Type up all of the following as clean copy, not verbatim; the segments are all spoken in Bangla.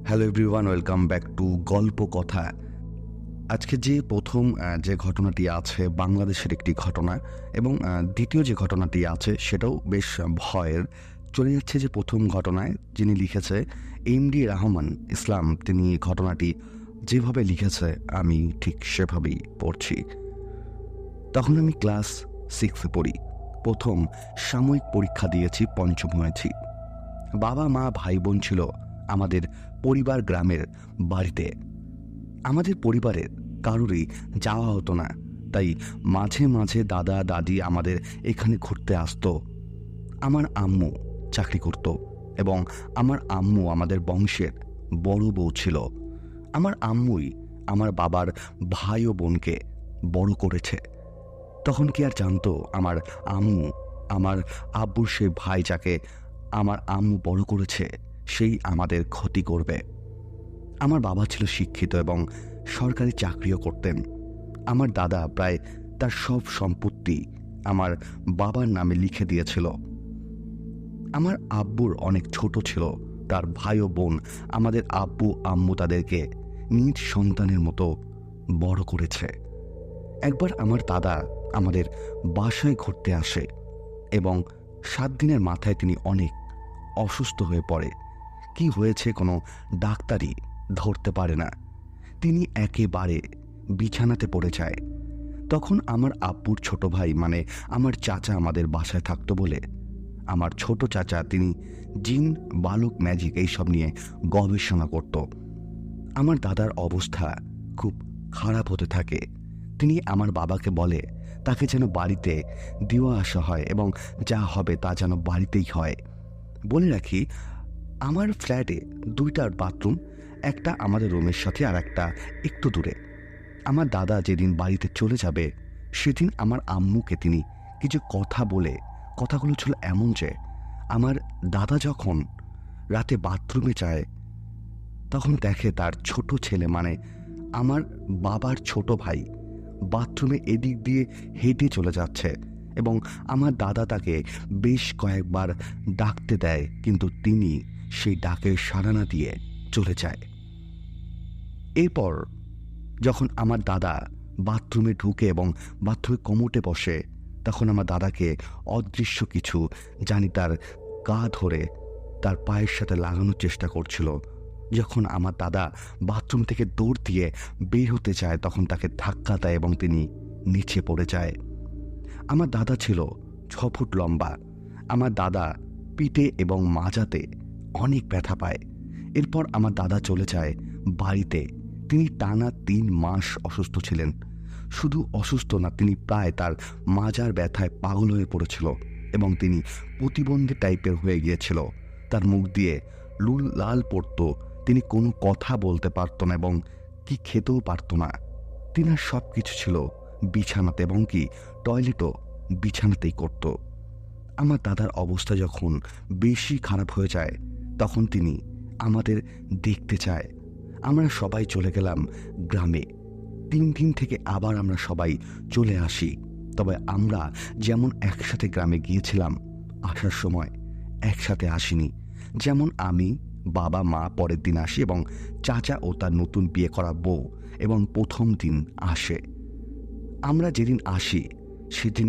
Hello everyone, welcome back to গল্প কথা। আজকে যে প্রথম যে ঘটনাটি আছে বাংলাদেশের একটি ঘটনা, এবং দ্বিতীয় যে ঘটনাটি আছে সেটাও বেশ ভয়ের। চলে যাচ্ছে যে প্রথম ঘটনায় যিনি লিখেছে এমডি রহমান ইসলাম, তিনি ঘটনাটি যেভাবে লিখেছে আমি ঠিক সেভাবেই পড়ছি। তখন আমি ক্লাস 6-এ পড়ি, প্রথম সাময়িক পরীক্ষা দিয়েছি, পঞ্চম হয়েছি। বাবা মা ভাই বোন ছিল আমাদের পরিবার গ্রামের বাড়িতে। আমাদের পরিবারের কারোরই যাওয়া হতো না, তাই মাঝে মাঝে দাদা দাদি আমাদের এখানে ঘুরতে আসতো। আমার আম্মু চাকরি করত এবং আমার আম্মু আমাদের বংশের বড় বউ ছিল। আমার আম্মুই আমার বাবার ভাই ও বোনকে বড় করেছে। তখন কি আর জানতো আমার আম্মু আমার আব্বুর সেই ভাই যাকে আমার আম্মু বড় করেছে সেই আমাদের ক্ষতি করবে। আমার বাবা ছিল শিক্ষিত এবং সরকারি চাকরিও করতেন। আমার দাদা প্রায় তার সব সম্পত্তি আমার বাবার নামে লিখে দিয়েছিল। আমার আব্বুর অনেক ছোট ছিল তার ভাই ও বোন। আমাদের আব্বু আম্মু তাদেরকে নিজ সন্তানের মতো বড় করেছে। একবার আমার দাদা আমাদের বাসায় ঘুরতে আসে এবং 7 দিনের মাথায় তিনি অনেক অসুস্থ হয়ে পড়ে। কি হয়েছে কোনো ডাক্তারই ধরতে পারে না। তিনি একেবারে বিছানাতে পড়ে যায়। তখন আমার আব্বুর ছোট ভাই মানে আমার চাচা আমাদের বাসায় থাকতো বলে আমার ছোট চাচা, তিনি জিন বালক ম্যাজিক এইসব নিয়ে গবেষণা করত। আমার দাদার অবস্থা খুব খারাপ হতে থাকে। তিনি আমার বাবাকে বলে তাকে যেন বাড়িতে দেওয়া আসা হয় এবং যা হবে তা যেন বাড়িতেই হয়। বলে রাখি, আমার ফ্ল্যাটে 2টা বাথরুম, একটা আমাদের রুমের সাথে আর একটা একটু দূরে। আমার দাদা যেদিন বাড়িতে চলে যাবে সেদিন আমার আম্মুকে তিনি কিছু কথা বলে, কথাগুলো ছিল এমন যে আমার দাদা যখন রাতে বাথরুমে যায় তখন দেখে তার ছোট ছেলে মানে আমার বাবার ছোট ভাই বাথরুমে এদিক দিয়ে হেঁটে চলে যাচ্ছে এবং আমার দাদা তাকে বেশ কয়েকবার ডাকতে দেয়, কিন্তু তিনি সেই ডাকের সাড়া না দিয়ে চলে যায়। এরপর যখন আমার দাদা বাথরুমে ঢুকে এবং বাথরুমে কোমোটে বসে, তখন আমার দাদাকে অদৃশ্য কিছু জানি তার গা ধরে তার পায়ের সাথে লাগানোর চেষ্টা করছিল। যখন আমার দাদা বাথরুম থেকে দৌড় দিয়ে বের হতে চায় তখন তাকে ধাক্কা দেয় এবং তিনি নিচে পড়ে যায়। আমার দাদা ছিল 6 ফুট লম্বা। আমার দাদা পিঠে এবং মাজাতে অনেক ব্যথা পায়। এরপর আমার দাদা চলে যায় বাড়িতে। তিনি টানা 3 মাস অসুস্থ ছিলেন। শুধু অসুস্থ না, তিনি প্রায় তার মাজার ব্যথায় পাগল হয়ে পড়েছিল এবং তিনি প্রতিবন্ধী টাইপের হয়ে গিয়েছিল। তার মুখ দিয়ে লাল পড়ত। তিনি কোনো কথা বলতে পারত না এবং কি খেতেও পারত না। তিনার সব কিছু ছিল বিছানাতে, এবং কি টয়লেটও বিছানাতেই করত। আমার দাদার অবস্থা যখন বেশি খারাপ হয়ে যায় তখন তিনি আমাদের দেখতে চায়। আমরা সবাই চলে গেলাম গ্রামে। 3 দিন থেকে আবার আমরা সবাই চলে আসি। তবে আমরা যেমন একসাথে গ্রামে গিয়েছিলাম, আসার সময় একসাথে আসিনি। যেমন আমি, বাবা মা পরের দিন আসি এবং চাচা ও তার নতুন বিয়ে করা বউ এবং প্রথম দিন আসে। আমরা যেদিন আসি সেদিন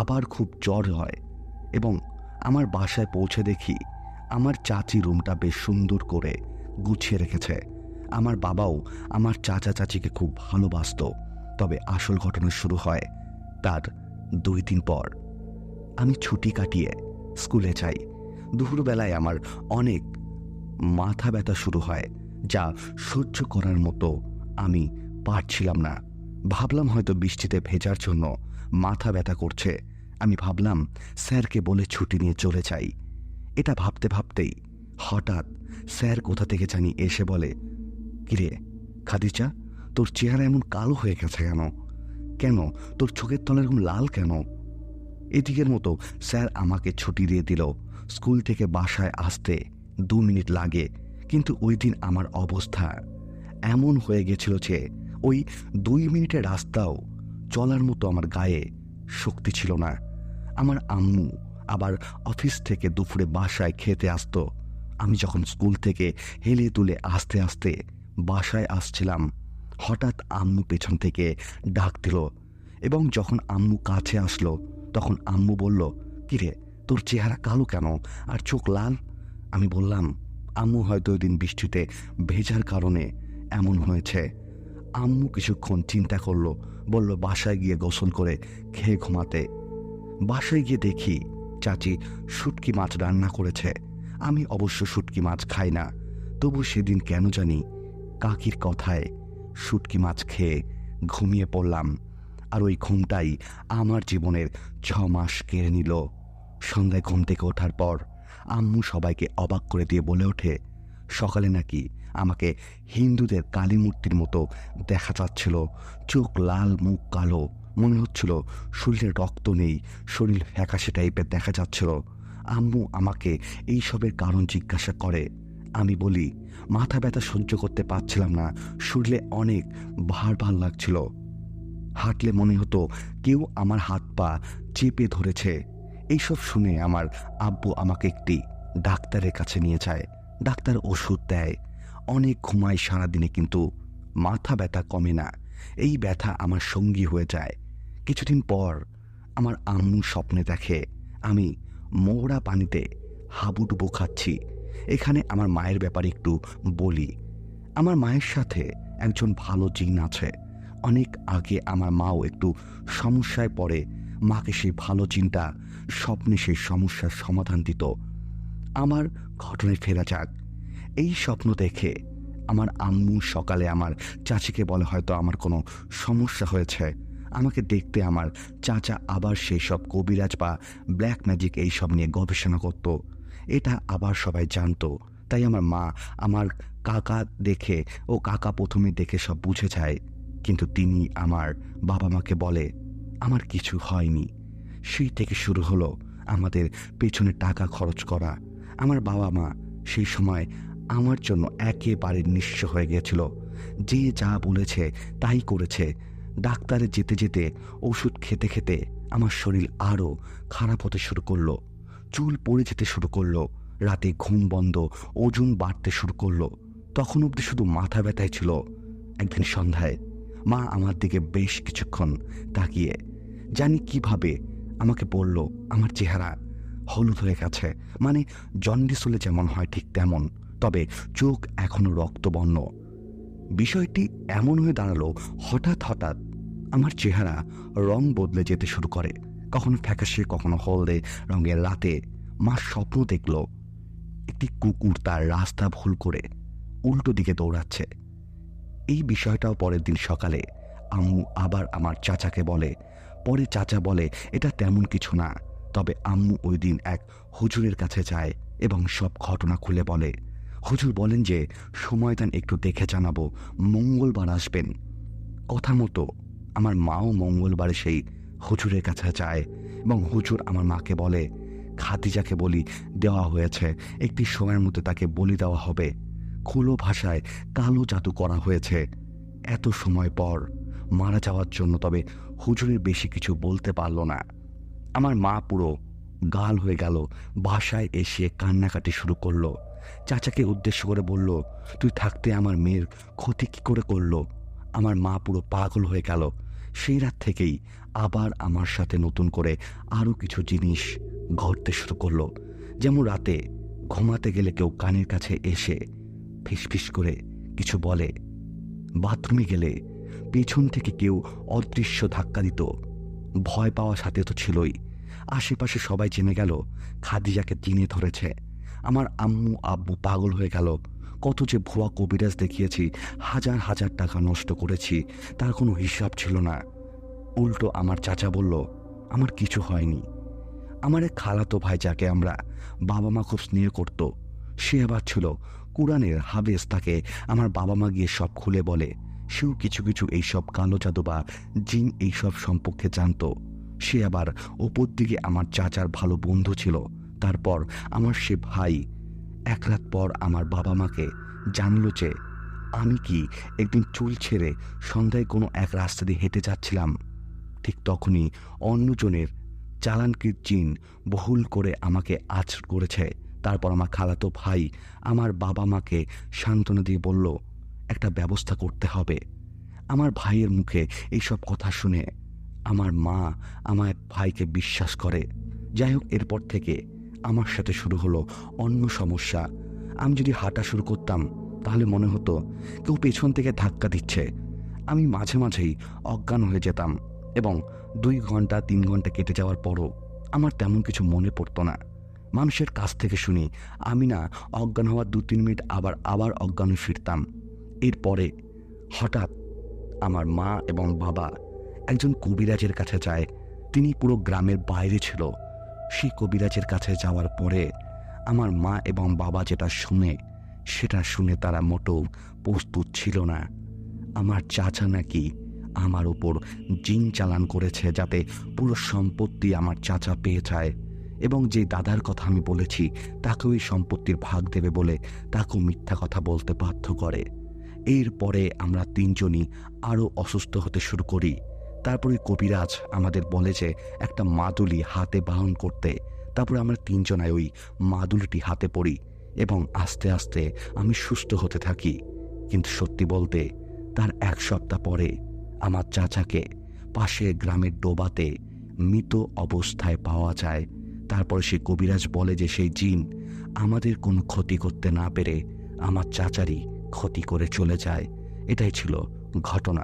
আবার খুব জ্বর হয় এবং আমার বাসায় পৌঁছে দেখি আমার চাচি রুমটা বেশ সুন্দর করে গুছিয়ে রেখেছে। আমার বাবাও আমার চাচা চাচিকে খুব ভালোবাসত। তবে আসল ঘটনা শুরু হয় তার 2 দিন পর। আমি ছুটি কাটিয়ে স্কুলে যাই। দুপুরবেলায় আমার অনেক মাথা ব্যথা শুরু হয়, যা সহ্য করার মতো আমি পারছিলাম না। ভাবলাম হয়তো বৃষ্টিতে ভেজার জন্য মাথা ব্যথা করছে। আমি ভাবলাম স্যারকে বলে ছুটি নিয়ে চলে যাই। এটা ভাবতে ভাবতেই হঠাৎ স্যার কোথা থেকে জানি এসে বলে, কিরে খাদিজা, তোর চেহারা এমন কালো হয়ে গেছে কেন? কেন তোর চোখের তলা এরকম লাল কেন? এদিকের মতো স্যার আমাকে ছুটি দিয়ে দিল। স্কুল থেকে বাসায় আসতে 2 মিনিট লাগে, কিন্তু ওই দিন আমার অবস্থা এমন হয়ে গেছিল যে ওই 2 মিনিটের রাস্তাও চলার মতো আমার গায়ে শক্তি ছিল না। আমার আম্মু আবার অফিস থেকে দুপুরে বাসায় খেতে আসতো। আমি যখন স্কুল থেকে হেলে তুলে আস্তে আস্তে বাসায় আসছিলাম, হঠাৎ আম্মু পেছন থেকে ডাক দিল। এবং যখন আম্মু কাছে আসলো তখন আম্মু বলল, কিরে, তোর চেহারা কালো কেন আর চোখ লাল? আমি বললাম, আম্মু হয়তো ওই দিন বৃষ্টিতে ভেজার কারণে এমন হয়েছে। আম্মু কিছুক্ষণ চিন্তা করলো, বলল বাসায় গিয়ে গোসল করে খেয়ে ঘুমাতে। বাসায় গিয়ে দেখি চাচি শুটকি মাছ রান্না করেছে। আমি অবশ্য শুটকি মাছ খাই না, তবু সেদিন কেন জানি কাকির কথায় শুটকি মাছ খেয়ে ঘুমিয়ে পড়লাম। আর ওই ঘুমটাই আমার জীবনের 6 মাস কেড়ে নিল। সন্ধ্যায় ঘুম থেকে ওঠার পর আম্মু সবাইকে অবাক করে দিয়ে বলে ওঠে, সকালে নাকি আমাকে হিন্দুদের কালী মূর্তির মতো দেখা যাচ্ছিল। চোখ লাল, মুখ কালো, মনে হচ্ছিল শরীরে রক্ত নেই, শরীর ফ্যাকাশে টাইপের দেখা যাচ্ছিল। আম্মু আমাকে এইসবের কারণ জিজ্ঞাসা করে। আমি বলি, মাথা ব্যথা সহ্য করতে পারছিলাম না, শরীরে অনেক ভার ভার লাগছিল। হাঁটলে মনে হতো কেউ আমার হাত পা চেপে ধরেছে। এইসব শুনে আমার আব্বু আমাকে একটি ডাক্তারের কাছে নিয়ে যায়। ডাক্তার ওষুধ দেয়। অনেক ঘুমাই সারাদিনে, কিন্তু মাথা ব্যথা কমে না। এই ব্যথা আমার সঙ্গী হয়ে যায়। কিছুদিন পর আমার আম্মু স্বপ্নে দেখে আমি মোহরা পানিতে হাবুডুবু খাচ্ছি। এখানে আমার মায়ের ব্যাপারে একটু বলি। আমার মায়ের সাথে একজন ভালো জিন আছে। অনেক আগে আমার মাও একটু সমস্যায় পড়ে মাকে সেই ভালো জিনটা স্বপ্নে সেই সমস্যার সমাধান দিত। আমার ঘটনায় ফেরা যাক। এই স্বপ্ন দেখে আমার আম্মু সকালে আমার চাচিকে বলে হয়তো আমার কোনো সমস্যা হয়েছে। আমাকে দেখতে আমার চাচা আবার সেই সব কবিরাজ বা ব্ল্যাক ম্যাজিক এইসব নিয়ে গবেষণা করত। এটা আবার সবাই জানতো। তাই আমার মা আমার কাকা দেখে ও কাকা প্রথমে দেখে সব বুঝে যায়, কিন্তু তিনি আমার বাবা মাকে বলে আমার কিছু হয়নি। সেই থেকে শুরু হলো আমাদের পেছনে টাকা খরচ করা। আমার বাবা মা সেই সময় আমার জন্য একেবারে নিঃস্ব হয়ে গিয়েছিল। যে যা বলেছে তাই করেছে। ডাক্তারে যেতে যেতে, ওষুধ খেতে খেতে আমার শরীর আরও খারাপ হতে শুরু করলো। চুল পড়ে যেতে শুরু করলো, রাতে ঘুম বন্ধ, ওজন বাড়তে শুরু করলো। তখন অবধি শুধু মাথা ব্যথায় ছিল। একদিন সন্ধ্যায় মা আমার দিকে বেশ কিছুক্ষণ তাকিয়ে জানি কিভাবে আমাকে বলল, আমার চেহারা হলুদ হয়ে গেছে, মানে জন্ডিস হলে যেমন হয় ঠিক তেমন, তবে চোখ এখনো রক্তবর্ণ। বিষয়টি এমন হয়ে দাঁড়ালো, হঠাৎ হঠাৎ আমার চেহারা রং বদলে যেতে শুরু করে। কখনো ফ্যাকাশে, কখনো হলদে রঙের। রাতে মা স্বপ্ন দেখল একটি কুকুর তার রাস্তা ভুল করে উল্টো দিকে দৌড়াচ্ছে। এই বিষয়টাও পরের দিন সকালে আম্মু আবার আমার চাচাকে বলে। পরে চাচা বলে এটা তেমন কিছু না। তবে আম্মু ওই দিন এক হুজুরের কাছে যায় এবং সব ঘটনা খুলে বলে। হুজুর বলেন যে সময় দেন, একটু দেখে জানাবো, মঙ্গলবার আসবেন। কথা মতো আমার মাও মঙ্গলবারে সেই হুজুরের কাছে যায় এবং হুজুর আমার মাকে বলে খাদিজাকে বলি দেওয়া হয়েছে, একটি সময়ের মধ্যে তাকে বলি দেওয়া হবে। খুলো ভাষায় কালো জাদু করা হয়েছে এত সময় পর মারা যাওয়ার জন্য। তবে হুজুরের বেশি কিছু বলতে পারল না। আমার মা পুরো গাল হয়ে গেল। বাসায় এসে কান্নাকাটি শুরু করলো। চাচাকে উদ্দেশ্য করে বলল, তুই থাকতে আমার মেয়ের ক্ষতি কি করে করলো? আমার মা পুরো পাগল হয়ে গেল। সেই রাত থেকেই আবার আমার সাথে নতুন করে আরও কিছু জিনিস ঘটতে শুরু করলো। যেমন রাতে ঘুমাতে গেলে কেউ কানের কাছে এসে ফিসফিস করে কিছু বলে, বাথরুমে গেলে পেছন থেকে কেউ অদৃশ্য ধাক্কা দিত। ভয় পাওয়ার সাথে তো ছিলই। আশেপাশে সবাই জেনে গেল খাদিজাকে চিনে ধরেছে। আমার আম্মু আব্বু পাগল হয়ে গেল। কত যে ভুয়া কবিরাজ দেখিয়েছি, হাজার হাজার টাকা নষ্ট করেছি, তার কোনো হিসাব ছিল না। উল্টো আমার চাচা বলল আমার কিছু হয়নি। আমার এক খালাতো ভাই, যাকে আমরা বাবা মা খুব স্নেহ করত, সে আবার ছিল কোরআনের হাফেজ। তাকে আমার বাবা মা গিয়ে সব খুলে বলে। সেও কিছু কিছু এইসব কালো জাদু বা জিন এইসব সম্পর্কে জানত। সে আবার ওপর দিকে আমার চাচার ভালো বন্ধু ছিল। তারপর আমার সে ভাই এক রাত পর আমার বাবা মাকে জানল যে আমি কি একদিন চুল ছেড়ে সন্ধ্যায় কোনো এক রাস্তা দিয়ে হেঁটে যাচ্ছিলাম। ঠিক তখনই অন্যজনের চালানকৃত জিন বহুল করে আমাকে আছড় করেছে। তারপর আমার খালাতো ভাই আমার বাবা মাকে সান্ত্বনা দিয়ে বলল, একটা ব্যবস্থা করতে হবে। আমার ভাইয়ের মুখে এইসব কথা শুনে আমার মা আমার ভাইকে বিশ্বাস করে। যাই হোক, এরপর থেকে আমার সাথে শুরু হলো অন্য সমস্যা। আমি যদি হাঁটা শুরু করতাম তাহলে মনে হতো কেউ পেছন থেকে ধাক্কা দিচ্ছে। আমি মাঝে মাঝেই অজ্ঞান হয়ে যেতাম এবং 2 ঘন্টা 3 ঘন্টা কেটে যাওয়ার পরও আমার তেমন কিছু মনে পড়তো না। মানুষের কাছ থেকে শুনি আমি না অজ্ঞান হওয়ার 2-3 মিনিট আবার অজ্ঞান হয়ে ফিরতাম। এরপরে হঠাৎ আমার মা এবং বাবা একজন কবিরাজের কাছে যায়। তিনি পুরো গ্রামের বাইরে ছিল। সেই কবিরাজের কাছে যাওয়ার পরে আমার মা এবং বাবা সেটা শুনে তারা মোটেও প্রস্তুত ছিল না। আমার চাচা নাকি আমার ওপর জিন চালান করেছে যাতে পুরো সম্পত্তি আমার চাচা পেয়ে যায়, এবং যে দাদার কথা আমি বলেছি তাকেও এই সম্পত্তির ভাগ দেবে বলে তাকেও মিথ্যা কথা বলতে বাধ্য করে। এরপরে আমরা 3 জনই আরও অসুস্থ হতে শুরু করি। তারপরে কবিরাজ আমাদের বলে যে একটা মাদুলি হাতে বাহন করতে। তারপরে আমরা 3 জনায় ওই মাদুলিটি হাতে পড়ি এবং আস্তে আস্তে আমি সুস্থ হতে থাকি। কিন্তু সত্যি বলতে তার 1 সপ্তাহ পরে আমার চাচাকে পাশের গ্রামের ডোবাতে মৃত অবস্থায় পাওয়া যায়। তারপরে সেই কবিরাজ বলে যে সেই জিন আমাদের কোনো ক্ষতি করতে না পেরে আমার চাচারই ক্ষতি করে চলে যায়। এটাই ছিল ঘটনা।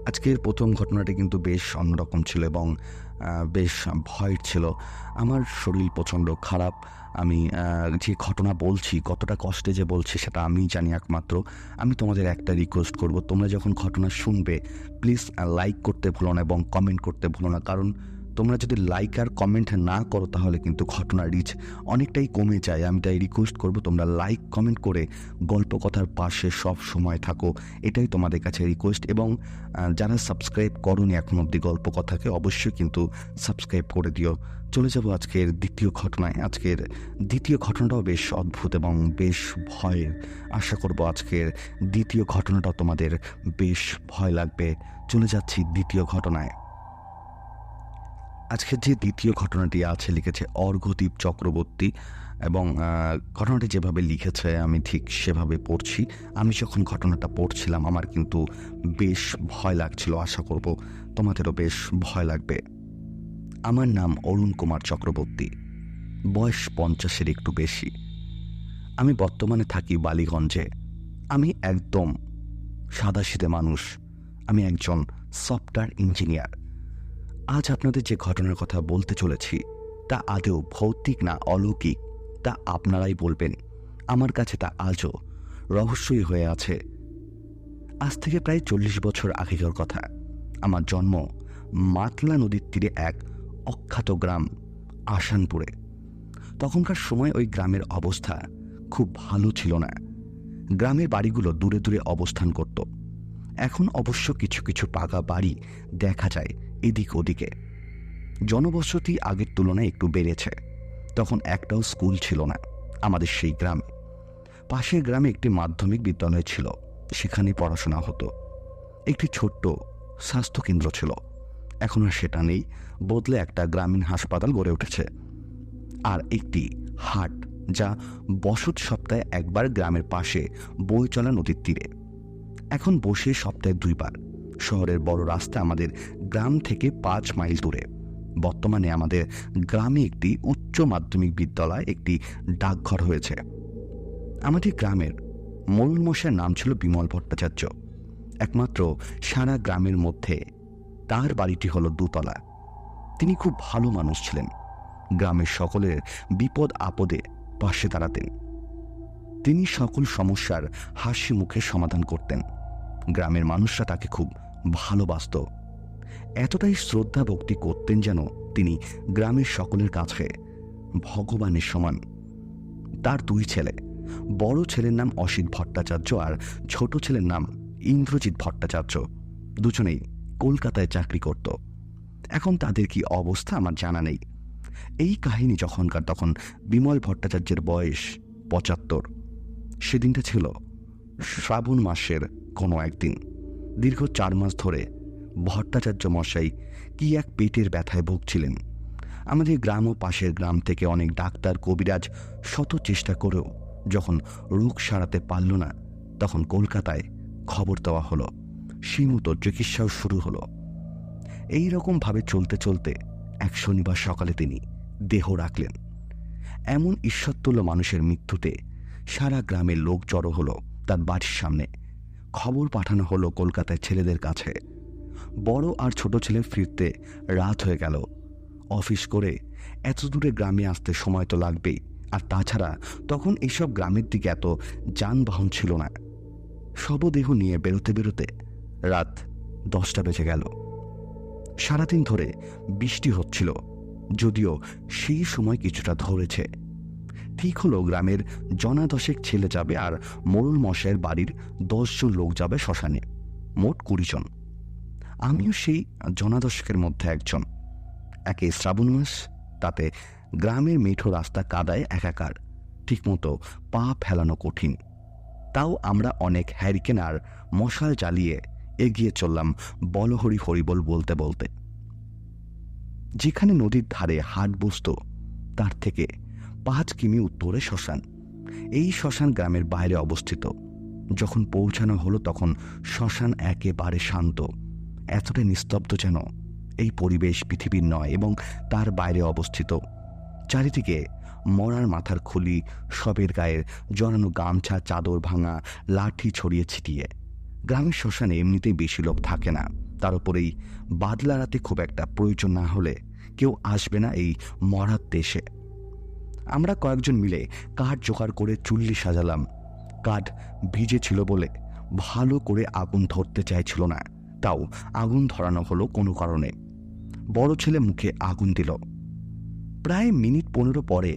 আজকের প্রথম ঘটনাটি কিন্তু বেশ অন্যরকম ছিল এবং বেশ ভয়ের ছিল। আমার শরীর প্রচণ্ড খারাপ। আমি যে ঘটনা বলছি, কতটা কষ্টে যে বলছি সেটা আমিই জানি একমাত্র। আমি তোমাদের একটা রিকোয়েস্ট করব, তোমরা যখন ঘটনা শুনবে প্লিজ লাইক করতে ভুলো না এবং কমেন্ট করতে ভুলো না। কারণ তোমরা যদি লাইক আর কমেন্ট না করো তাহলে কিন্তু ঘটনার রিচ অনেকটাই কমে যায়। আমি তাই রিকোয়েস্ট করব তোমরা লাইক কমেন্ট করে গল্প কথার পাশে সব সময় থাকো, এটাই তোমাদের কাছে রিকোয়েস্ট। এবং যারা সাবস্ক্রাইব করোনি এখন অবধি গল্প কথাকে, অবশ্যই কিন্তু সাবস্ক্রাইব করে দিও। চলে যাব আজকের দ্বিতীয় ঘটনায়। আজকের দ্বিতীয় ঘটনাটাও বেশ অদ্ভুত এবং বেশ ভয়ের। আশা করব আজকের দ্বিতীয় ঘটনাটাও তোমাদের বেশ ভয় লাগবে। চলে যাচ্ছি দ্বিতীয় ঘটনায়। আজকের যে দ্বিতীয় ঘটনাটি আছে লিখেছে অর্ঘ্যদীপ চক্রবর্তী, এবং ঘটনাটি যেভাবে লিখেছে আমি ঠিক সেভাবে পড়ছি। আমি যখন ঘটনাটা পড়ছিলাম আমার কিন্তু বেশ ভয় লাগছিল। আশা করব তোমাদেরও বেশ ভয় লাগবে। আমার নাম অরুণ কুমার চক্রবর্তী। বয়স 50-এর একটু বেশি। আমি বর্তমানে থাকি বালিগঞ্জে। আমি একদম সাদাসিধে মানুষ। আমি একজন সফটওয়্যার ইঞ্জিনিয়ার। আজ আপনাদের যে ঘটনার কথা বলতে চলেছি তা আদৌ ভৌতিক না অলৌকিক তা আপনারাই বলবেন। আমার কাছে তা আজও রহস্যই হয়ে আছে। আজ থেকে প্রায় 40 বছর আগেকার কথা। আমার জন্ম মাতলা নদীর তীরে এক অখ্যাত গ্রাম আসানপুরে। তখনকার সময় ওই গ্রামের অবস্থা খুব ভালো ছিল না। গ্রামের বাড়িগুলো দূরে দূরে অবস্থান করত। এখন অবশ্য কিছু কিছু পাকা বাড়ি দেখা যায় এদিক ওদিকে। জনবসতি আগের তুলনায় একটু বেড়েছে। তখন একটাও স্কুল ছিল না আমাদের সেই গ্রামে। পাশের গ্রামে একটি মাধ্যমিক বিদ্যালয় ছিল, সেখানে পড়াশোনা হতো। একটি ছোট্ট স্বাস্থ্যকেন্দ্র ছিল, এখন আর সেটা নেই, বদলে একটা গ্রামীণ হাসপাতাল গড়ে উঠেছে। আর একটি হাট যা বছর সপ্তাহে একবার গ্রামের পাশে বয়ে চলা নদীর তীরে। এখন বসে সপ্তাহে 2 বার। শহরের বড় রাস্তা আমাদের গ্রাম থেকে 5 মাইল দূরে। বর্তমানে আমাদের গ্রামে একটি উচ্চ মাধ্যমিক বিদ্যালয়, একটি ডাকঘর হয়েছে। আমাদের গ্রামের মরুল মশাইয়ের নাম ছিল বিমল ভট্টাচার্য। একমাত্র সারা গ্রামের মধ্যে তার বাড়িটি হলো 2 তলা। তিনি খুব ভালো মানুষ ছিলেন। গ্রামের সকলের বিপদ আপদে পাশে দাঁড়াতেন। তিনি সকল সমস্যার হাসি মুখে সমাধান করতেন। গ্রামের মানুষরা তাকে খুব ভালোবাসত। এতটাই শ্রদ্ধা ভক্তি করতেন যেন তিনি গ্রামের সকলের কাছে ভগবানের সমান। তার 2 ছেলে, বড় ছেলের নাম অসিত ভট্টাচার্য আর ছোট ছেলের নাম ইন্দ্রজিৎ ভট্টাচার্য। দুজনেই কলকাতায় চাকরি করত। এখন তাদের কি অবস্থা আমার জানা নেই। এই কাহিনী যখনকার তখন বিমল ভট্টাচার্যের বয়স 75। সেদিনটা ছিল শ্রাবণ মাসের কোনো একদিন। দীর্ঘ 4 মাস ধরে ভট্টাচার্য মশাই কি এক পেটের ব্যথায় ভুগছিলেন। আমাদের গ্রাম ও পাশের গ্রাম থেকে অনেক ডাক্তার কবিরাজ শত চেষ্টা করেও যখন রোগ সারাতে পারল না, তখন কলকাতায় খবর দেওয়া হলো, সীমিত চিকিৎসাও শুরু হলো। এই রকমভাবে চলতে চলতে এক শনিবার সকালে তিনি দেহ রাখলেন। এমন ঈশ্বরতুল্য মানুষের মৃত্যুতে সারা গ্রামের লোক জড়ো হলো তার বাড়ির সামনে। খবর পাঠানো হলো কলকাতায় ছেলেদের কাছে। বড় আর ছোট ছেলে ফিরতে রাত হয়ে গেল। অফিস করে এত দূরে গ্রামে আসতে সময় তো লাগবেই, আর তাছাড়া তখন এইসব গ্রামের দিকে এত যানবাহন ছিল না। শবদেহ নিয়ে বেরোতে বেরোতে রাত 10টা বেজে গেল। সারাদিন ধরে বৃষ্টি হচ্ছিল, যদিও সেই সময় কিছুটা ধরেছে। ঠিক হলো গ্রামের জনা 10 ছেলে যাবে আর মোড়ল মশাইয়ের বাড়ির 10 জন লোক যাবে শ্মশানে, মোট 20 জন। আমিও সেই জনা 10 মধ্যে একজন। একে শ্রাবণ মাস, তাতে গ্রামের মেঠো রাস্তা কাদায় একাকার, ঠিকমতো পা ফেলানো কঠিন। তাও আমরা অনেক হ্যারিকেন আর মশাল জ্বালিয়ে এগিয়ে চললাম বলহরি হরিবল বলতে বলতে। যেখানে নদীর ধারে হাট বসত তার থেকে 5 কিমি উত্তরে শ্মশান। এই শ্মশান গ্রামের বাইরে অবস্থিত। যখন পৌঁছানো হলো তখন শ্মশান একেবারে শান্ত, এতটা নিস্তব্ধ যেন এই পরিবেশ পৃথিবীর নয় এবং তার বাইরে অবস্থিত। চারিদিকে মরার মাথার খুলি, শবের গায়ের জড়ানো গামছা, চাদর ভাঙা, লাঠি ছড়িয়ে ছিটিয়ে। গ্রামের শ্মশানে এমনিতেই বেশি লোক থাকে না, তার উপরেই বাদলা রাতে খুব একটা প্রয়োজন না হলে কেউ আসবে না এই মরার দেশে। আমরা কয়েকজন মিলে কাঠ জোগাড় করে চুল্লি সাজালাম। কাঠ ভিজে ছিল বলে ভালো করে আগুন ধরতে চাইছিল না, তাও আগুন ধরানো হলো কোনো কারণে। বড় ছেলে মুখে আগুন দিল। প্রায় মিনিট 15 পরে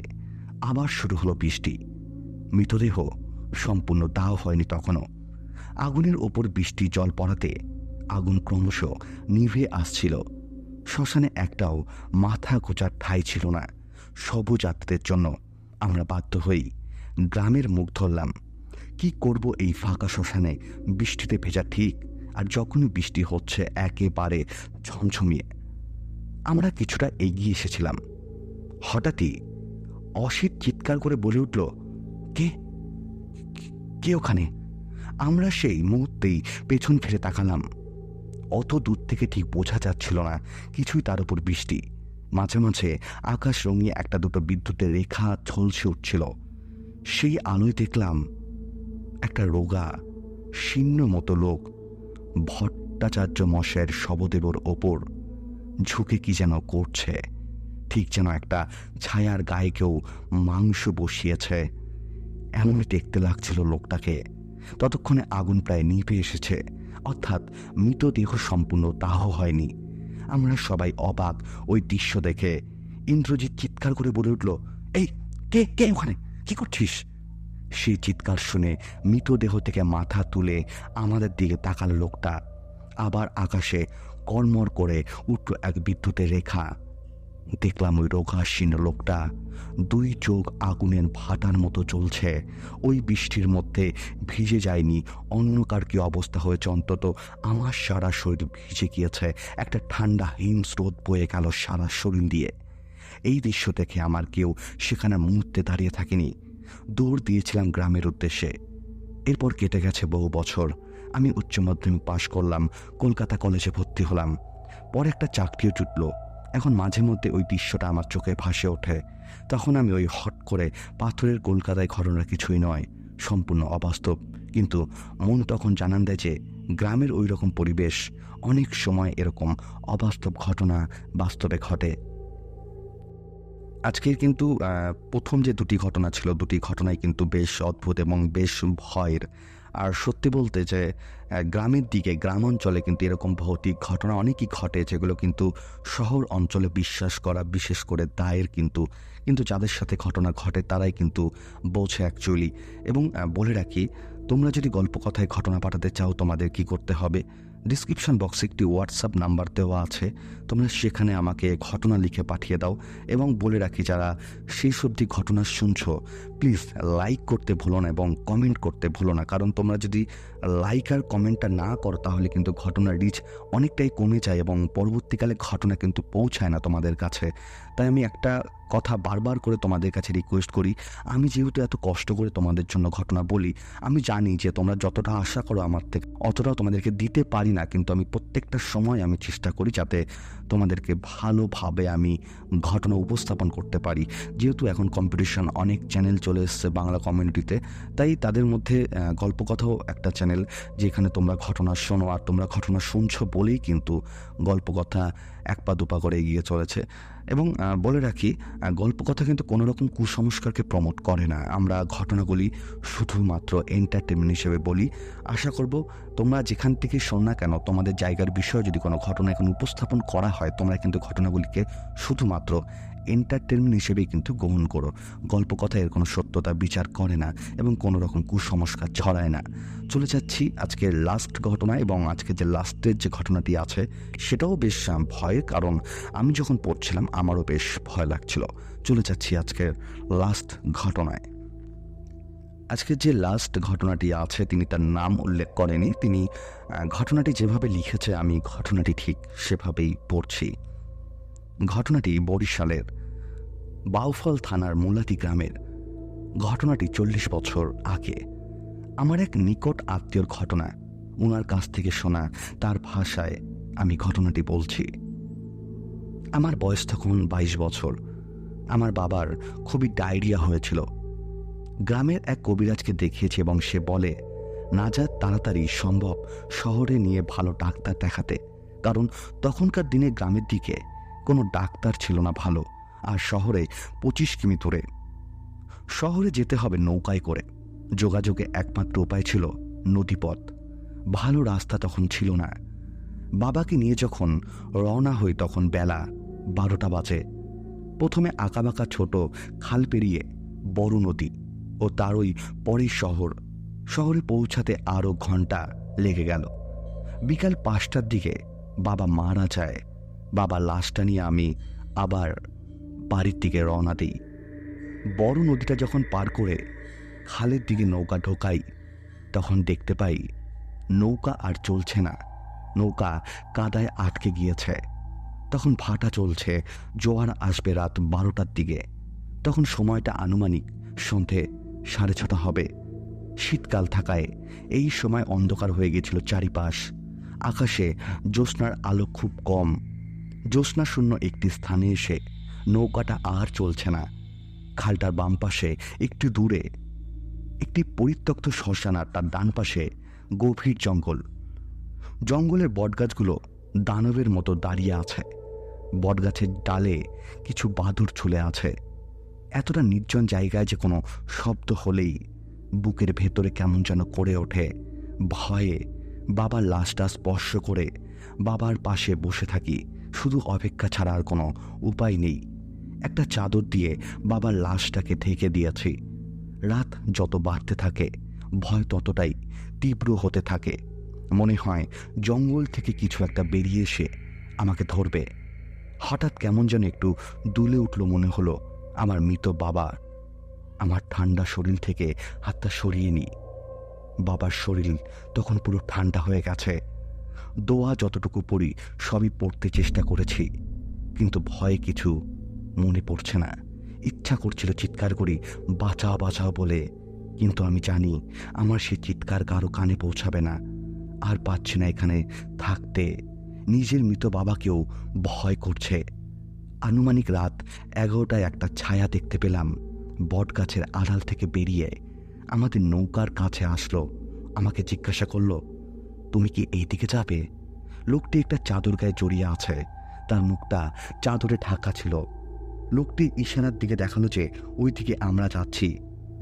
আবার শুরু হলো বৃষ্টি। মৃতদেহ সম্পূর্ণ দাহ হয়নি তখনও। আগুনের ওপর বৃষ্টি জল পড়াতে আগুন ক্রমশ নিভে আসছিল। শ্মশানে একটাও মাথা গোঁজার ঠাঁই ছিল না শবযাত্রীদের জন্য। আমরা বাধ্য হয়েই গ্রামের মুখ ধরলাম। কি করব এই ফাঁকা শ্মশানে? বৃষ্টিতে ভেজা ঠিক, আর যখনই বৃষ্টি হচ্ছে একেবারে ঝমঝমিয়ে। আমরা কিছুটা এগিয়ে এসেছিলাম, হঠাৎই অসিত চিৎকার করে বলে উঠল, কে কে ওখানে? আমরা সেই মুহূর্তেই পেছন ফিরে তাকালাম। অত দূর থেকে ঠিক বোঝা যাচ্ছিল না কিছুই, তার উপর বৃষ্টি। মাঝে মাঝে আকাশ রঙিয়ে একটা দুটো বিদ্যুতের রেখা ঝলসে উঠছিল। সেই আলোয় দেখলাম একটা রোগা শীর্ণ মতো লোক ভট্টাচার্য মশাইয়ের শবদেবর ওপর ঝুঁকে কি যেন করছে, ঠিক যেন একটা ছায়ার গায়ে কেউ মাংস বসিয়েছে এমনই দেখতে লাগছিল লোকটাকে। ততক্ষণে আগুন প্রায় নিভে এসেছে, অর্থাৎ মৃতদেহ সম্পূর্ণ দাহ হয়নি। আমরা সবাই অবাক ওই দৃশ্য দেখে। ইন্দ্রজিৎ চিৎকার করে বলে উঠল, এই কে কে ওখানে, কি করছিস? সেই চিৎকার শুনে মৃতদেহ থেকে মাথা তুলে আমাদের দিকে তাকালো লোকটা। আবার আকাশে কর্মর করে উঠল এক বিদ্যুতের রেখা। দেখলাম ওই রোগাশীর্ণ লোকটা 2 চোখ আগুনের ভাটার মতো জ্বলছে। ওই বৃষ্টির মধ্যে ভিজে যায়নি, অন্য কার কি অবস্থা হয়েছে, অন্তত আমার সারা শরীর ভিজে গিয়েছে। একটা ঠান্ডা হিমস্রোত বয়ে গেল সারা শরীর দিয়ে। এই দৃশ্য দেখে আমার কেউ সেখানে মুহূর্তে দাঁড়িয়ে থাকেনি। দৌড় দিয়েছিলাম গ্রামের উদ্দেশ্যে। এরপর কেটে গেছে বহু বছর। আমি উচ্চ মাধ্যমিক পাশ করলাম, কলকাতা কলেজে ভর্তি হলাম। পরে একটা চাকরিও জুটল। এখন মাঝে মধ্যে ওই দৃশ্যটা আমার চোখে ভাসে ওঠে। তখন আমি ওই হট করে পাথরের কলকাতায় ঘটনা কিছুই নয়, সম্পূর্ণ অবাস্তব। কিন্তু মন তখন জানান দেয় যে গ্রামের ওই রকম পরিবেশ, অনেক সময় এরকম অবাস্তব ঘটনা বাস্তবে ঘটে। আজকের কিন্তু প্রথম যে 2টি ঘটনা ছিল, 2টি ঘটনাই কিন্তু বেশ অদ্ভুত এবং বেশ ভয়ের। আর সত্যি বলতে যে গ্রামের দিকে, গ্রাম অঞ্চলে কিন্তু এরকম ভৌতিক ঘটনা অনেকই ঘটে, যেগুলো কিন্তু শহর অঞ্চলে বিশ্বাস করা বিশেষ করে দায়ের। কিন্তু যাদের সাথে ঘটনা ঘটে তারাই কিন্তু বোঝে অ্যাকচুয়ালি। এবং বলে রাখি, তোমরা যদি গল্প কথায় ঘটনা পাঠাতে চাও তোমাদের কি করতে হবে, ডিসক্রিপশন বক্সে একটি হোয়াটসঅ্যাপ নাম্বার দেওয়া আছে, তোমরা সেখানে আমাকে ঘটনা লিখে পাঠিয়ে দাও। এবং বলে রাখি, যারা সেই সবজি ঘটনা শুনছো প্লিজ লাইক করতে ভুলো না এবং কমেন্ট করতে ভুলো না, কারণ তোমরা যদি লাইক আর কমেন্টটা না করো তাহলে কিন্তু ঘটনার রিচ অনেকটাই কমে যায় এবং পরবর্তীকালে ঘটনা কিন্তু পৌঁছায় না তোমাদের কাছে। তাই আমি একটা কথা বারবার করে তোমাদের কাছে রিকোয়েস্ট করি, আমি যেহেতু এত কষ্ট করে তোমাদের জন্য ঘটনা বলি, আমি জানি যে তোমরা যতটা আশা করো আমার থেকে অতটাও তোমাদেরকে দিতে পারি না, কিন্তু আমি প্রত্যেকটা সময় আমি চেষ্টা করি যাতে তোমাদেরকে ভালোভাবে আমি ঘটনা উপস্থাপন করতে পারি। যেহেতু এখন কম্পিটিশন, অনেক চ্যানেল চলে এসছে বাংলা কমিউনিটিতে, তাই তাদের মধ্যে গল্পকথাও একটা চ্যানেল যেখানে তোমরা ঘটনা শোনো, আর তোমরা ঘটনা শুনছো বলেই কিন্তু গল্পকথা এক পা দুপা করে এগিয়ে চলেছে। এবং বলে রাখি, গল্পকথা কিন্তু কোনো রকম কুসংস্কারকে প্রমোট করে না। আমরা ঘটনাগুলি শুধুমাত্র এন্টারটেনমেন্ট হিসেবে বলি। আশা করব তোমরা যেখান থেকে শোন না কেন, তোমাদের জায়গার বিষয়ে যদি কোনো ঘটনা এখন উপস্থাপন করা হয়, তোমরা কিন্তু ঘটনাগুলিকে শুধুমাত্র এন্টারটেনমেন্ট হিসেবেই কিন্তু গ্রহণ করো। গল্পকথা এর কোনো সত্যতা বিচার করে না এবং কোনো রকম কুসংস্কার ছড়ায় না। চলে যাচ্ছি আজকের লাস্ট ঘটনা, এবং আজকে যে লাস্টের যে ঘটনাটি আছে সেটাও বেশ ভয়ের, কারণ আমি যখন পড়ছিলাম আমারও বেশ ভয় লাগছিল। চলে যাচ্ছি আজকের লাস্ট ঘটনায়। আজকের যে লাস্ট ঘটনাটি আছে তিনি তার নাম উল্লেখ করেনি, তিনি ঘটনাটি যেভাবে লিখেছে আমি ঘটনাটি ঠিক সেভাবেই পড়ছি। ঘটনাটি বরিশালের বাউফল থানার মুলাতি গ্রামের। ঘটনাটি 40 বছর আগে। আমার এক নিকট আত্মীয়র ঘটনা, ওনার কাছ থেকে শোনা তার ভাষায় আমি ঘটনাটি বলছি। আমার বয়স তখন 22 বছর। আমার বাবার খুবই ডায়রিয়া হয়েছিল। গ্রামের এক কবিরাজকে দেখিয়েছে এবং সে বলে না যা তাড়াতাড়ি সম্ভব শহরে নিয়ে ভালো ডাক্তার দেখাতে, কারণ তখনকার দিনে গ্রামের দিকে কোনো ডাক্তার ছিল না ভালো, আর শহরে 25 কিমি দূরে। শহরে যেতে হবে নৌকায় করে। যোগাযোগে একমাত্র উপায় ছিল নদীপথ। ভালো রাস্তা তখন ছিল না। বাবাকে নিয়ে যখন রওনা হই তখন বেলা 12টা বাজে। প্রথমে আঁকাবাঁকা ছোট খাল পেরিয়ে বড় নদী ও তারই পরে শহরে পৌঁছাতে আরও ঘন্টা লেগে গেল। বিকাল 5টার দিকে বাবা মারা যায়। বাবার লাশটা নিয়ে আমি আবার বাড়ির দিকে রওনা দিই। বড় নদীটা যখন পার করে খালের দিকে নৌকা ঢোকাই তখন দেখতে পাই নৌকা আর চলছে না, নৌকা কাদায় আটকে গিয়েছে। তখন ভাটা চলছে, জোয়ার আসবে রাত 12টার দিকে। তখন সময়টা আনুমানিক সন্ধে 6:30 হবে। শীতকাল থাকায় এই সময় অন্ধকার হয়ে গেছিল চারিপাশ। আকাশে জ্যোৎস্নার আলো খুব কম। জ্যোৎস্নাশূন্য একটি স্থানে এসে নৌকাটা আর চলছে না। খালটার বাম পাশে একটু দূরে একটি পরিত্যক্ত শ্মশান, আর তার ডান পাশে গভীর জঙ্গল। জঙ্গলের বটগাছগুলো দানবের মতো দাঁড়িয়ে আছে। বটগাছের ডালে কিছু বাদুড় ঝুলে আছে। এতটা নির্জন জায়গায় যে কোনো শব্দ হলেই বুকের ভেতরে কেমন যেন করে ওঠে। ভয়ে বাবার লাশটা স্পর্শ করে বাবার পাশে বসে থাকি। শুধু অপেক্ষা ছাড়া আর কোনো উপায় নেই। একটা চাদর দিয়ে বাবার লাশটাকে ঢেকে দিয়েছি। রাত যত বাড়তে থাকে ভয় ততটাই তীব্র হতে থাকে। মনে হয় জঙ্গল থেকে কিছু একটা বেরিয়ে এসে আমাকে ধরবে। হঠাৎ কেমন যেন একটু দুলে উঠল মনে হলো আমার মৃত বাবা। আমার ঠান্ডা শরীর থেকে হাতটা সরিয়ে নিই। বাবার শরীর তখন পুরো ঠান্ডা হয়ে গেছে। দোয়া যতটুকু পড়ি সবই পড়তে চেষ্টা করেছি, কিন্তু ভয়ে কিছু মনে পড়ছে না। ইচ্ছা করছিল চিৎকার করি বাঁচাও বাঁচাও বলে, কিন্তু আমি জানি আমার সে চিৎকার কারো কানে পৌঁছাবে না। আর পাচ্ছি না এখানে থাকতে। নিজের মৃত বাবাকেও ভয় করছে। আনুমানিক রাত 11টায় একটা ছায়া দেখতে পেলাম বটগাছের আড়াল থেকে বেরিয়ে আমাদের নৌকার কাছে আসলো। আমাকে জিজ্ঞাসা করলো, তুমি কি এই দিকে যাবে? লোকটি একটা চাদর গায়ে জড়িয়ে আছে, তার মুখটা চাদরে ঢাকা ছিল। লোকটি ইশারার দিকে দেখালো যে ওই দিকে আমরা যাচ্ছি।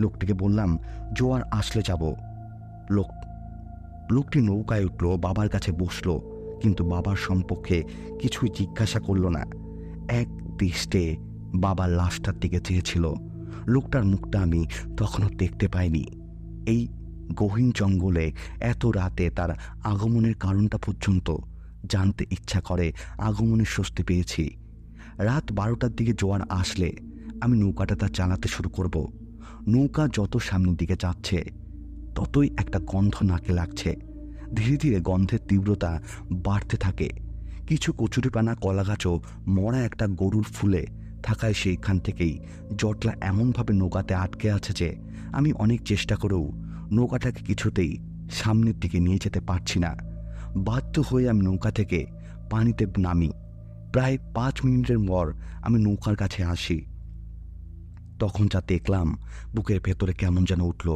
লোকটিকে বললাম জোয়ার আসলে যাব। লোকটি নৌকায় উঠল, বাবার কাছে বসলো, কিন্তু বাবার সম্পর্কে কিছুই জিজ্ঞাসা করলো না। এক দৃষ্টে বাবার লাশটার দিকে চেয়েছিল। লোকটার মুখটা আমি তখনও দেখতে পাইনি। এই গহীন জঙ্গলে এত রাতে তার আগমনের কারণটা পর্যন্ত জানতে ইচ্ছা করে। আগমনের স্বস্তি পেয়েছি। রাত 12টার দিকে জোয়ার আসলে আমি নৌকাটা চালাতে শুরু করব। নৌকা যত সামনের দিকে যাচ্ছে ততই একটা গন্ধ নাকে লাগছে। ধীরে ধীরে গন্ধের তীব্রতা বাড়তে থাকে। কিছু কচুরিপানা কলাগাছও মরা একটা গরুর ফুলে থাকায় সেইখান থেকেই জটলা এমনভাবে নৌকাতে আটকে আছে যে আমি অনেক চেষ্টা করেও নৌকাটাকে কিছুতেই সামনের দিকে নিয়ে যেতে পারছি না। বাধ্য হয়ে আমি নৌকা থেকে পানিতে নামি। প্রায় 5 মিনিটের পর আমি নৌকার কাছে আসি। তখন যা দেখলাম, বুকের ভেতরে কেমন যেন উঠল।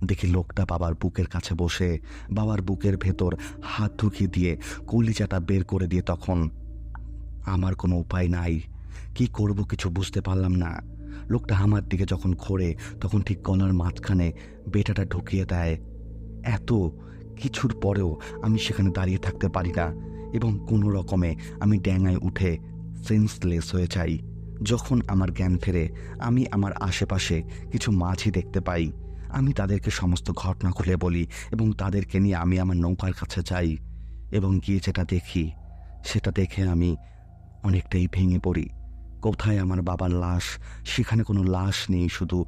দেখি লোকটা বাবার বুকের কাছে বসে বাবার বুকের ভেতর হাত ঢুকিয়ে দিয়ে কলিজাটা বের করে দিয়ে, তখন আমার কোনো উপায় নাই, কি করব কিছু বুঝতে পারলাম না। লোকটা আমার দিকে যখন ঘোরে তখন ঠিক গলার মাঝখানে বেটাটা ঢুকিয়ে দেয়। এত কিছুর পরেও আমি সেখানে দাঁড়িয়ে থাকতে পারি না এবং কোনো রকমে আমি ড্যাঙায় উঠে সেন্সলেস হয়ে যাই। যখন আমার জ্ঞান ফেরে আমি আমার আশেপাশে কিছু মাঝি দেখতে পাই। আমি তাদেরকে সমস্ত ঘটনা খুলে বলি এবং তাদেরকে নিয়ে আমি আমার নৌকার কাছে যাই এবং গিয়ে যেটা দেখি সেটা দেখে আমি অনেকটাই ভেঙে পড়ি। কোথায় আমার বাবার লাশ? সেখানে কোনো লাশ নেই, শুধু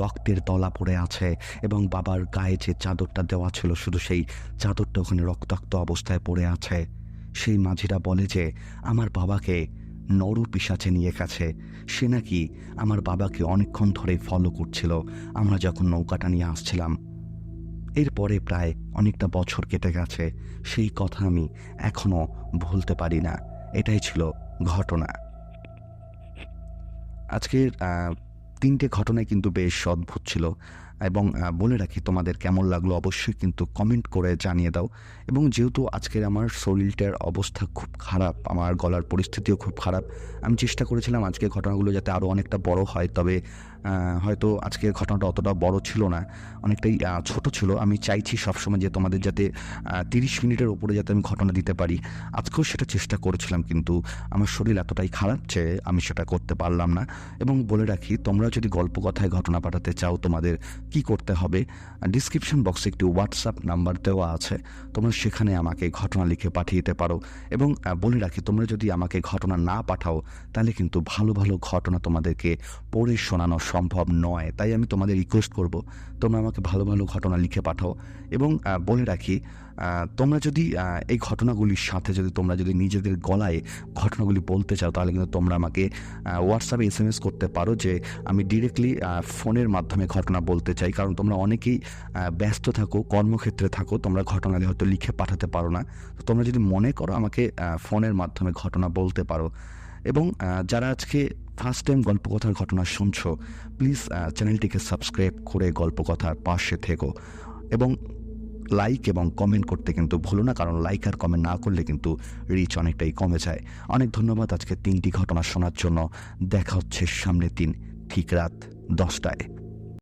রক্তের তলা পড়ে আছে এবং বাবার গায়ে যে চাদরটা দেওয়া ছিল শুধু সেই চাদরটা ওখানে রক্তাক্ত অবস্থায় পড়ে আছে। সেই মাঝিরা বলে যে আমার বাবাকে নরু পিশাচে নিয়ে গেছে। সে নাকি আমার বাবাকে অনেকক্ষণ ধরে ফলো করছিল আমরা যখন নৌকাটা নিয়ে আসছিলাম। এরপরে প্রায় অনেকটা বছর কেটে গেছে, সেই কথা আমি এখনো ভুলতে পারি না। এটাই ছিল ঘটনা। আজকের 3টে ঘটনাই কিন্তু বেশ অদ্ভুত ছিল এবং বলে রাখি, তোমাদের কেমন লাগলো অবশ্যই কিন্তু কমেন্ট করে জানিয়ে দাও। এবং যেহেতু আজকের আমার শরীরটার অবস্থা খুব খারাপ, আমার গলার পরিস্থিতিও খুব খারাপ, আমি চেষ্টা করেছিলাম আজকের ঘটনাগুলো যাতে আরও অনেকটা বড় হয়, তবে হয়তো আজকের ঘটনাটা অতটা বড় ছিল না, অনেকটাই ছোট ছিল। আমি চাইছি সবসময় যে তোমাদের যাতে 30 মিনিটের ওপরে যাতে আমি ঘটনা দিতে পারি। আজকেও সেটা চেষ্টা করেছিলাম, কিন্তু আমার শরীর এতটাই খারাপ যে আমি সেটা করতে পারলাম না। এবং বলে রাখি, তোমরা যদি গল্প কথায় ঘটনা পাঠাতে চাও তোমাদের কি করতে হবে, ডিসক্রিপশন বক্সে একটি হোয়াটসঅ্যাপ নাম্বার দেওয়া আছে, তোমরা সেখানে আমাকে ঘটনা লিখে পাঠিয়ে দিতে পারো। এবং বলে রাখি, তোমরা যদি আমাকে ঘটনা না পাঠাও তাহলে কিন্তু ভালো ভালো ঘটনা তোমাদেরকে পড়ে শোনানো সম্ভব নয়। তাই আমি তোমাদের রিকোয়েস্ট করব, তোমরা আমাকে ভালো ভালো ঘটনা লিখে পাঠাও। এবং বলে রাখি, তোমরা যদি এই ঘটনাগুলির সাথে তোমরা যদি নিজেদের গলায় ঘটনাগুলি বলতে চাও তাহলে কিন্তু তোমরা আমাকে হোয়াটসঅ্যাপে SMS করতে পারো যে আমি ডিরেক্টলি ফোনের মাধ্যমে ঘটনা বলতে চাই। কারণ তোমরা অনেকেই ব্যস্ত থাকো, কর্মক্ষেত্রে থাকো, তোমরা ঘটনা হয়তো লিখে পাঠাতে পারো না। তো তোমরা যদি মনে করো আমাকে ফোনের মাধ্যমে ঘটনা বলতে পারো। এবং যারা আজকে ফার্স্ট টাইম গল্পকথার ঘটনা শুনছো, প্লিজ চ্যানেলটিকে সাবস্ক্রাইব করে গল্পকথার পাশে থেকো এবং লাইক এবং কমেন্ট করতে কিন্তু ভুলো না, কারণ লাইক আর কমেন্ট না করলে কিন্তু রিচ অনেকটাই কমে যায়। অনেক ধন্যবাদ আজকে 3টি ঘটনা শোনার জন্য। দেখা হচ্ছে সামনের দিন ঠিক রাত 10টায়।